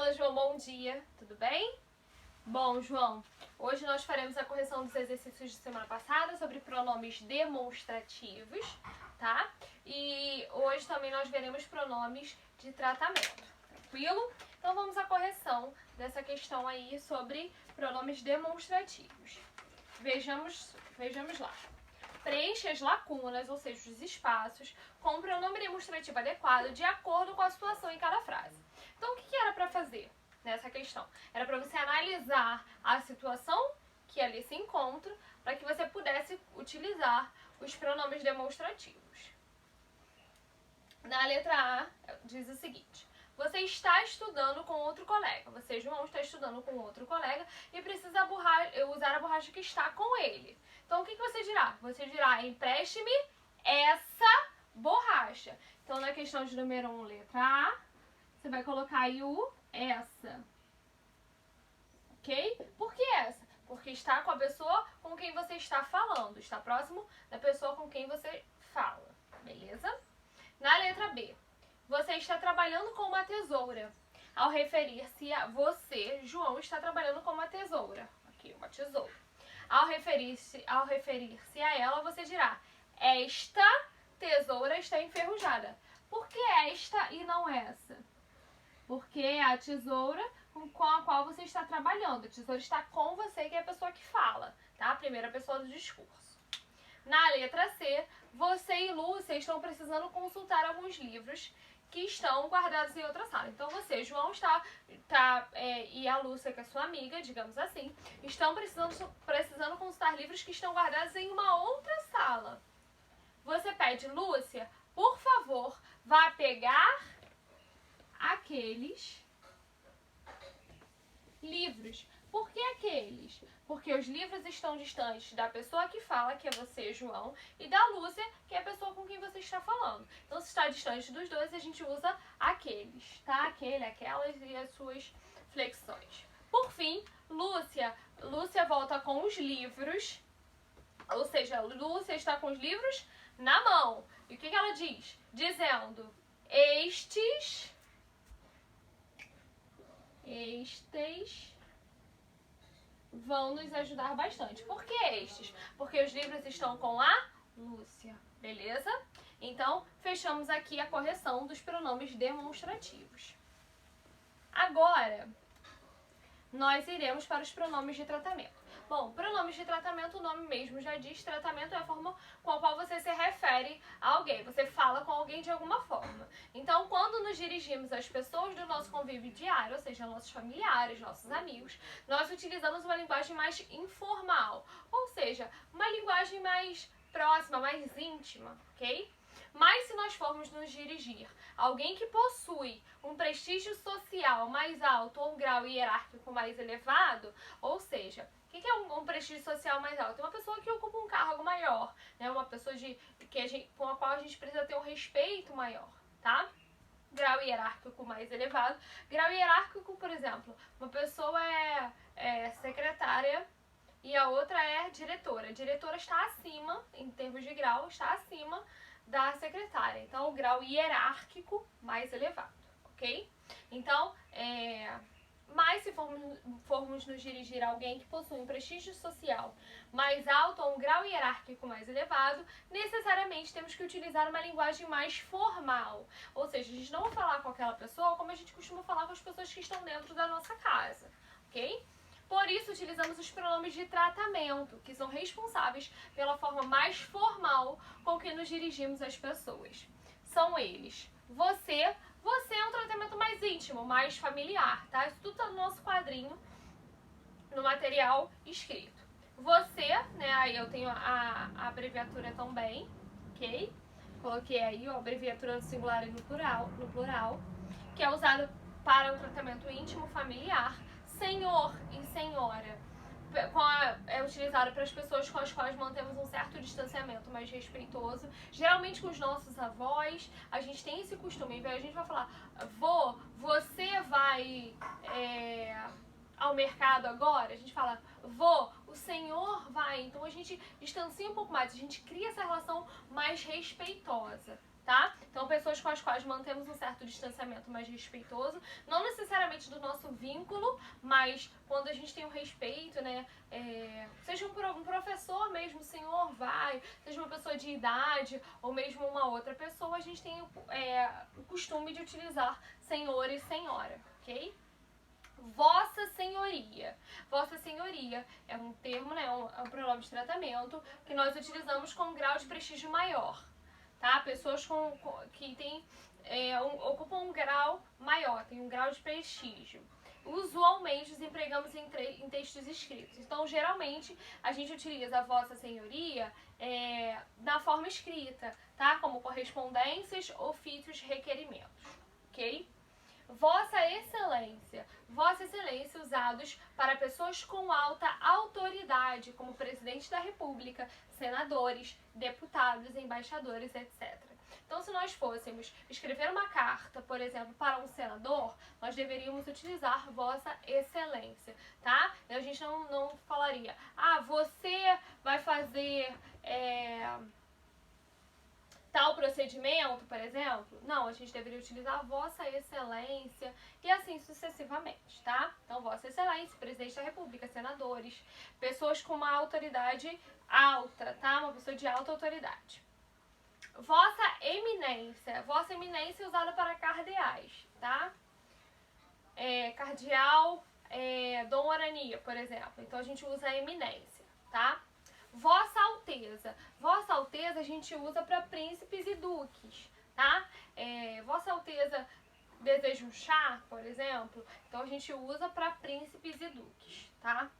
Fala, João, bom dia, tudo bem? Bom, João, hoje nós faremos a correção dos exercícios de semana passada sobre pronomes demonstrativos, tá? E hoje também nós veremos pronomes de tratamento, tranquilo? Então vamos à correção dessa questão aí sobre pronomes demonstrativos. Vejamos lá. Preencha as lacunas, ou seja, os espaços, com o pronome demonstrativo adequado de acordo com a situação em cada frase. Então, o que era para fazer nessa questão? Era para você analisar a situação que ali se encontra, para que você pudesse utilizar os pronomes demonstrativos. Na letra A, diz o seguinte: você está estudando com outro colega. Você, João, está estudando com outro colega e precisa usar a borracha que está com ele. Então, o que você dirá? Você dirá, empreste-me essa borracha. Então, na questão de número 1, letra A, você vai colocar aí o essa. Ok? Por que essa? Porque está com a pessoa com quem você está falando. Está próximo da pessoa com quem você fala. Beleza? Na letra B, você está trabalhando com uma tesoura. Ao referir-se a você, João, está trabalhando com uma tesoura. Aqui, uma tesoura. Ao referir-se a ela, você dirá, esta tesoura está enferrujada. Por que esta e não essa? Porque é a tesoura com a qual você está trabalhando. A tesoura está com você, que é a pessoa que fala, tá? A primeira pessoa do discurso. Na letra C, você e Lúcia estão precisando consultar alguns livros que estão guardados em outra sala. Então você, João, e a Lúcia, que é sua amiga, digamos assim, estão precisando consultar livros que estão guardados em uma outra sala. Você pede, Lúcia, por favor, vá pegar aqueles livros. Por que aqueles? Porque os livros estão distantes da pessoa que fala, que é você, João, e da Lúcia, que é a pessoa com quem você está falando. Então, se está distante dos dois, a gente usa aqueles, tá? Aquele, aquelas e as suas flexões. Por fim, Lúcia volta com os livros, ou seja, Lúcia está com os livros na mão. E o que ela diz? Dizendo, estes vão nos ajudar bastante. Por que estes? Porque os livros estão com a Lúcia, beleza? Então, fechamos aqui a correção dos pronomes demonstrativos. Agora, nós iremos para os pronomes de tratamento. Bom, pronomes de tratamento, o nome mesmo já diz, tratamento é a forma com a qual você se refere a alguém, você fala com alguém de alguma forma. Então, quando nos dirigimos às pessoas do nosso convívio diário, ou seja, nossos familiares, nossos amigos, nós utilizamos uma linguagem mais informal, ou seja, uma linguagem mais próxima, mais íntima, ok? Mas se nós formos nos dirigir a alguém que possui um prestígio social mais alto ou um grau hierárquico mais elevado, ou seja, o que é um prestígio social mais alto? É uma pessoa que ocupa um cargo maior, né? Uma pessoa com a qual a gente precisa ter um respeito maior, tá? Grau hierárquico mais elevado. Grau hierárquico, por exemplo, uma pessoa é secretária e a outra é diretora. A diretora está acima, em termos de grau, está acima da secretária. Então, o grau hierárquico mais elevado, ok? Então, mas se formos nos dirigir a alguém que possui um prestígio social mais alto ou um grau hierárquico mais elevado, necessariamente temos que utilizar uma linguagem mais formal. Ou seja, a gente não vai falar com aquela pessoa como a gente costuma falar com as pessoas que estão dentro da nossa casa, ok? Por isso, utilizamos os pronomes de tratamento, que são responsáveis pela forma mais formal com que nos dirigimos às pessoas. São eles. Você é um tratamento mais íntimo, mais familiar, tá? Isso tudo está no nosso quadrinho, no material escrito. Você, né, aí eu tenho a abreviatura também, ok? Coloquei aí a abreviatura no singular e no plural, que é usado para o tratamento íntimo familiar. Senhor e senhora é utilizado para as pessoas com as quais mantemos um certo distanciamento mais respeitoso. Geralmente com os nossos avós, a gente tem esse costume. Em vez de a gente vai falar, vô, você vai ao mercado agora? A gente fala, vô, o senhor vai. Então a gente distancia um pouco mais, a gente cria essa relação mais respeitosa, tá? Então, pessoas com as quais mantemos um certo distanciamento mais respeitoso, não necessariamente do nosso vínculo, mas quando a gente tem um respeito, né? Seja um professor mesmo, senhor, vai, seja uma pessoa de idade, ou mesmo uma outra pessoa, a gente tem o costume de utilizar senhor e senhora, ok? Vossa Senhoria. Vossa Senhoria é um termo, né, é um pronome de tratamento que nós utilizamos com um grau de prestígio maior, tá? Pessoas que têm, ocupam um grau maior, tem um grau de prestígio. Usualmente os empregamos em textos escritos. Então, geralmente, a gente utiliza a Vossa Senhoria na forma escrita, tá? Como correspondências, ofícios, requerimentos, ok? Vossa Excelência. Vossa Excelência usados para pessoas com alta autoridade, como presidente da República, senadores, deputados, embaixadores, etc. Então, se nós fôssemos escrever uma carta, por exemplo, para um senador, nós deveríamos utilizar Vossa Excelência, tá? A gente não falaria, você vai fazer tal procedimento, por exemplo. Não, a gente deveria utilizar Vossa Excelência e assim sucessivamente, tá? Então, Vossa Excelência, Presidente da República, senadores, pessoas com uma autoridade alta, tá? Uma pessoa de alta autoridade. Vossa Eminência. Vossa Eminência é usada para cardeais, tá? Cardeal, Dom Orania, por exemplo. Então, a gente usa a eminência, tá? Vossa Alteza. Vossa Alteza a gente usa para príncipes e duques, tá? Vossa Alteza deseja um chá, por exemplo, então a gente usa para príncipes e duques, tá?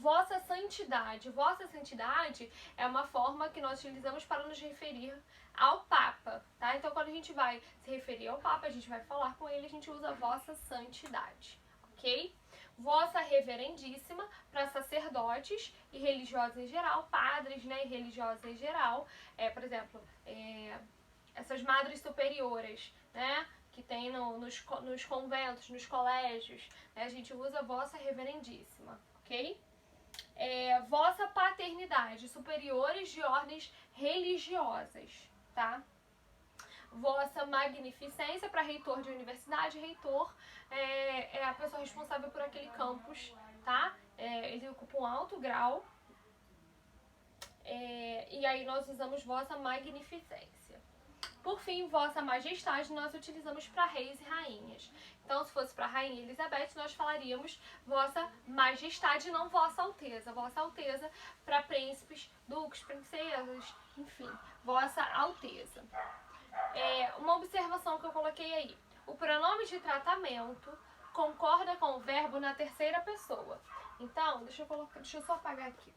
Vossa Santidade. Vossa Santidade é uma forma que nós utilizamos para nos referir ao Papa, tá? Então, quando a gente vai se referir ao Papa, a gente vai falar com ele, a gente usa Vossa Santidade, ok? Vossa Reverendíssima para sacerdotes e religiosos em geral, padres, né, e religiosos em geral. Por exemplo, essas madres superioras, né, que tem nos conventos, nos colégios, né, a gente usa Vossa Reverendíssima, ok? Vossa Paternidade, superiores de ordens religiosas, tá? Vossa Magnificência para reitor de universidade. Reitor é a pessoa responsável por aquele campus, tá? Ele ocupa um alto grau. E aí nós usamos Vossa Magnificência. Por fim, Vossa Majestade nós utilizamos para reis e rainhas. Então, se fosse para a Rainha Elizabeth, nós falaríamos Vossa Majestade, não Vossa Alteza. Vossa Alteza para príncipes, duques, princesas, enfim, Vossa Alteza. Uma observação que eu coloquei aí. O pronome de tratamento concorda com o verbo na terceira pessoa. Então, deixa eu só apagar aqui.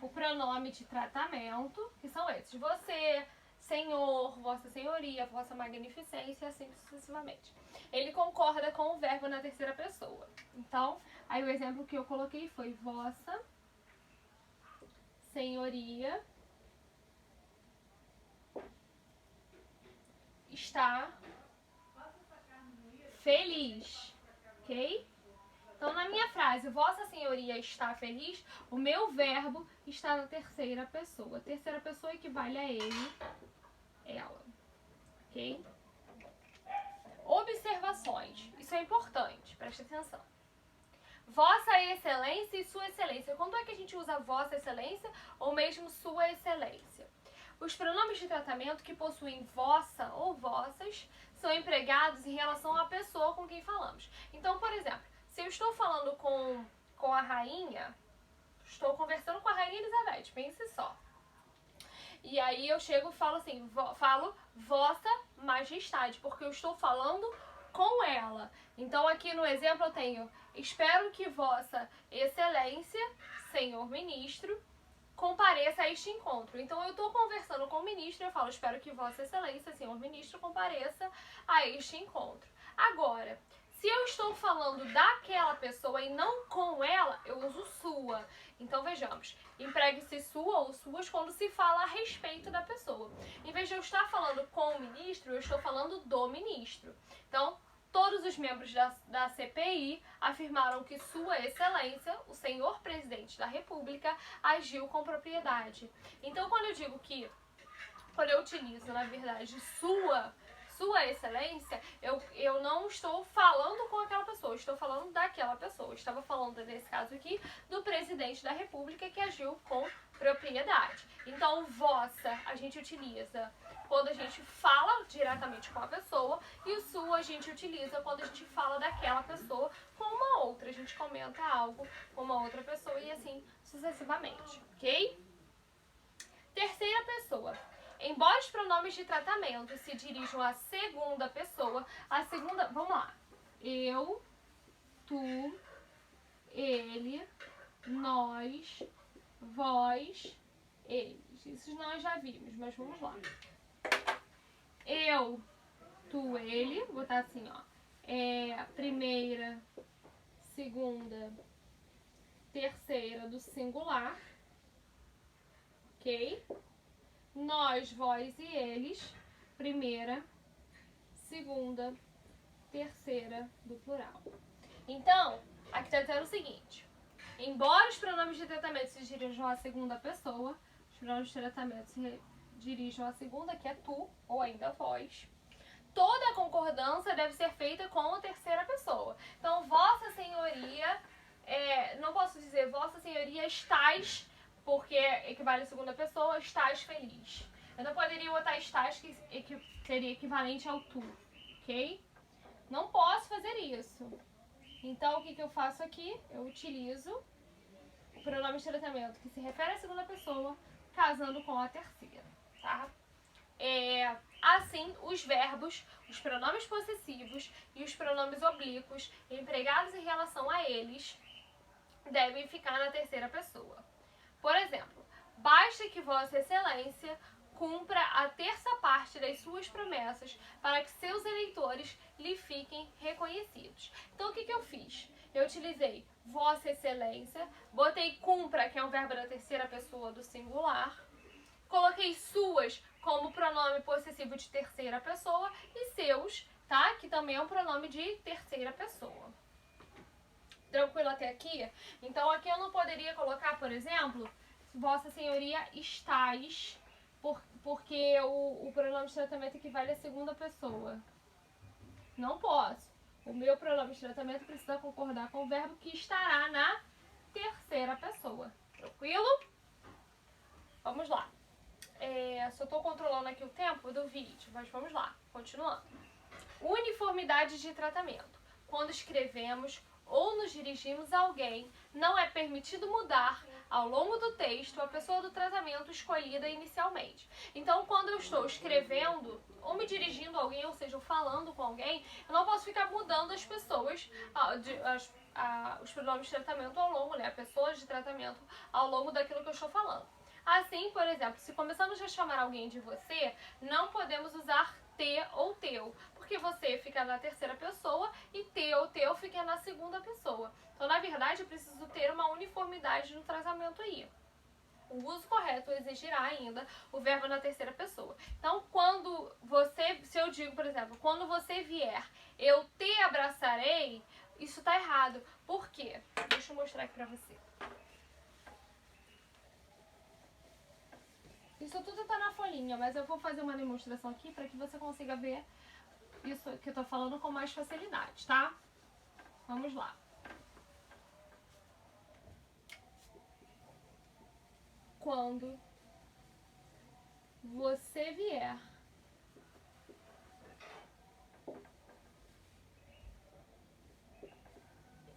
O pronome de tratamento, que são esses: você, senhor, vossa senhoria, vossa magnificência, e assim sucessivamente. Ele concorda com o verbo na terceira pessoa. Então, aí o exemplo que eu coloquei foi vossa senhoria está feliz, ok? Então, na minha frase, Vossa Senhoria está feliz, o meu verbo está na terceira pessoa. Terceira pessoa equivale a ele, ela, ok? Observações. Isso é importante, preste atenção. Vossa Excelência e Sua Excelência. Quando é que a gente usa Vossa Excelência ou mesmo Sua Excelência? Os pronomes de tratamento que possuem vossa ou vossas são empregados em relação à pessoa com quem falamos. Então, por exemplo, se eu estou falando com a rainha, estou conversando com a Rainha Elizabeth, pense só. E aí eu chego e falo assim, falo Vossa Majestade, porque eu estou falando com ela. Então aqui no exemplo eu tenho: espero que Vossa Excelência, Senhor Ministro, compareça a este encontro. Então eu estou conversando com o ministro e eu falo: espero que Vossa Excelência, Senhor Ministro, compareça a este encontro. Agora, se eu estou falando daquela pessoa e não com ela, eu uso sua. Então vejamos, empregue-se sua ou suas quando se fala a respeito da pessoa. Em vez de eu estar falando com o ministro, eu estou falando do ministro. Então, Todos os membros da CPI afirmaram que Sua Excelência, o senhor presidente da República, agiu com propriedade. Então, quando eu utilizo, na verdade, Sua Excelência, eu não estou falando com aquela pessoa, estou falando daquela pessoa. Estava falando, nesse caso aqui, do presidente da República que agiu com propriedade. Então, vossa, a gente utiliza quando a gente fala diretamente com a pessoa, e o sua a gente utiliza quando a gente fala daquela pessoa com uma outra. A gente comenta algo com uma outra pessoa e assim sucessivamente, ok? Terceira pessoa. Embora os pronomes de tratamento se dirijam à segunda pessoa, a segunda... Vamos lá. Eu, tu, ele, nós, vós, eles. Isso nós já vimos, mas vamos lá. Eu, tu, ele. Vou botar assim, ó. Primeira, segunda, terceira do singular. Ok? Nós, vós e eles. Primeira, segunda, terceira do plural. Então, aqui está dizendo o seguinte. Embora os pronomes de tratamento se dirijam à segunda pessoa, os pronomes de tratamento se dirijam à segunda, que é tu, ou ainda vós, toda a concordância deve ser feita com a terceira pessoa. Então, vossa senhoria, não posso dizer vossa senhoria estás, porque equivale à segunda pessoa, estás feliz. Eu não poderia botar estás, que seria equivalente ao tu, ok? Não posso fazer isso. Então, o que eu faço aqui? Eu utilizo o pronome de tratamento que se refere à segunda pessoa, casando com a terceira, tá? Assim, os verbos, os pronomes possessivos e os pronomes oblíquos empregados em relação a eles devem ficar na terceira pessoa. Por exemplo, basta que Vossa Excelência cumpra a terça parte das suas promessas para que seus eleitores lhe fiquem reconhecidos. Então, o que eu fiz? Eu utilizei Vossa Excelência, botei cumpra, que é um verbo da terceira pessoa do singular, coloquei suas como pronome possessivo de terceira pessoa e seus, tá? Que também é um pronome de terceira pessoa. Tranquilo até aqui? Então, aqui eu não poderia colocar, por exemplo, Vossa Senhoria estás, porque o pronome de tratamento equivale à segunda pessoa. Não posso. O meu pronome de tratamento precisa concordar com o verbo que estará na terceira pessoa. Tranquilo? Vamos lá. Só estou controlando aqui o tempo do vídeo, mas vamos lá. Continuando. Uniformidade de tratamento. Quando escrevemos ou nos dirigimos a alguém, não é permitido mudar ao longo do texto a pessoa do tratamento escolhida inicialmente. Então, quando eu estou escrevendo ou me dirigindo a alguém, ou seja, falando com alguém, eu não posso ficar mudando as pessoas, os pronomes de tratamento ao longo, né? Pessoas de tratamento ao longo daquilo que eu estou falando. Assim, por exemplo, se começamos a chamar alguém de você, não podemos usar te ou teu, porque você fica na terceira pessoa e teu fica na segunda pessoa. Então, na verdade, eu preciso ter uma uniformidade no tratamento aí. O uso correto exigirá ainda o verbo na terceira pessoa. Então, se eu digo, por exemplo, quando você vier, eu te abraçarei, isso tá errado. Por quê? Deixa eu mostrar aqui pra você. Isso tudo tá na folhinha, mas eu vou fazer uma demonstração aqui para que você consiga ver isso que eu tô falando com mais facilidade, tá? Vamos lá. Quando você vier,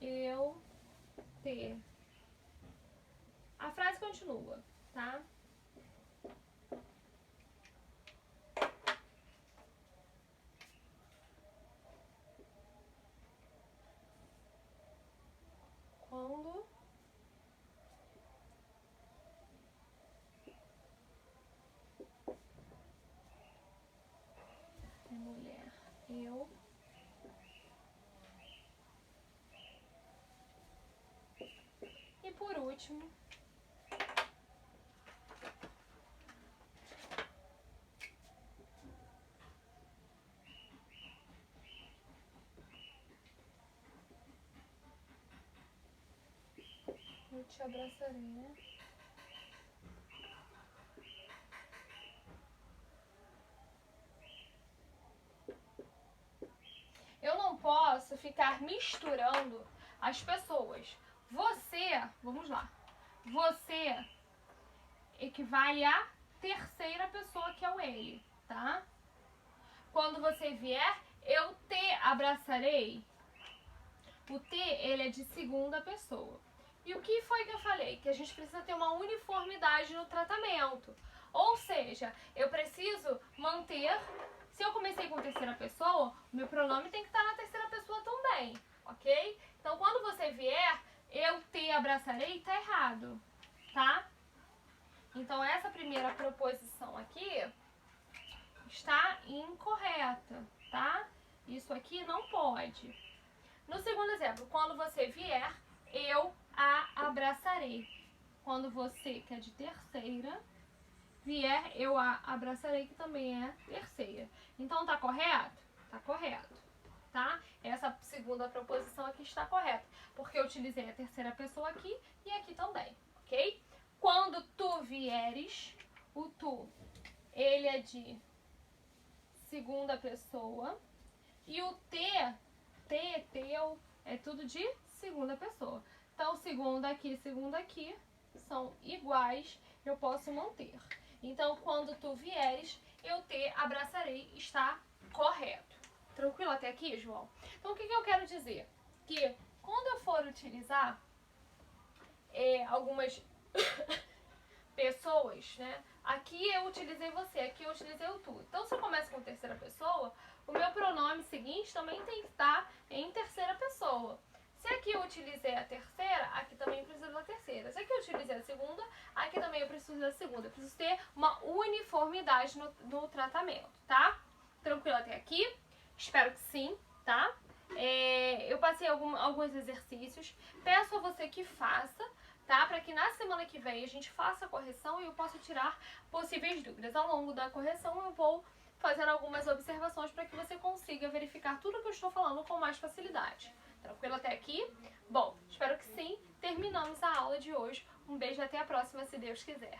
eu te... A frase continua, tá? Quando mulher, eu e por último, Eu te abraçarei. Eu não posso ficar misturando as pessoas. Você, vamos lá. Você equivale à terceira pessoa, que é o ele, tá? Quando você vier, eu te abraçarei. O te, ele é de segunda pessoa. E o que foi que eu falei? Que a gente precisa ter uma uniformidade no tratamento. Ou seja, eu preciso manter... Se eu comecei com terceira pessoa, o meu pronome tem que estar na terceira pessoa também, ok? Então, quando você vier, eu te abraçarei, tá errado, tá? Então, essa primeira proposição aqui está incorreta, tá? Isso aqui não pode. No segundo exemplo, quando você vier, eu a abraçarei. Quando você, que é de terceira, vier, eu a abraçarei, que também é terceira. Então, tá correto? Tá correto, tá? Essa segunda proposição aqui está correta, porque eu utilizei a terceira pessoa aqui e aqui também, ok? Quando tu vieres, o tu, ele é de segunda pessoa, e o te, teu, é tudo de segunda pessoa. Então, segundo aqui são iguais, eu posso manter. Então, quando tu vieres, eu te abraçarei, está correto. Tranquilo até aqui, João? Então, o que eu quero dizer? Que quando eu for utilizar algumas pessoas, né? Aqui eu utilizei você, aqui eu utilizei o tu. Então, se eu começo com terceira pessoa, o meu pronome seguinte também tem que estar em terceira pessoa. Se aqui eu utilizei a terceira, aqui também eu preciso da terceira. Se aqui eu utilizei a segunda, aqui também eu preciso da segunda. Eu preciso ter uma uniformidade no tratamento, tá? Tranquilo até aqui? Espero que sim, tá? Eu passei alguns exercícios. Peço a você que faça, tá? Para que na semana que vem a gente faça a correção e eu possa tirar possíveis dúvidas. Ao longo da correção eu vou fazer algumas observações para que você consiga verificar tudo que eu estou falando com mais facilidade. Tranquilo até aqui? Bom, espero que sim. Terminamos a aula de hoje. Um beijo e até a próxima, se Deus quiser.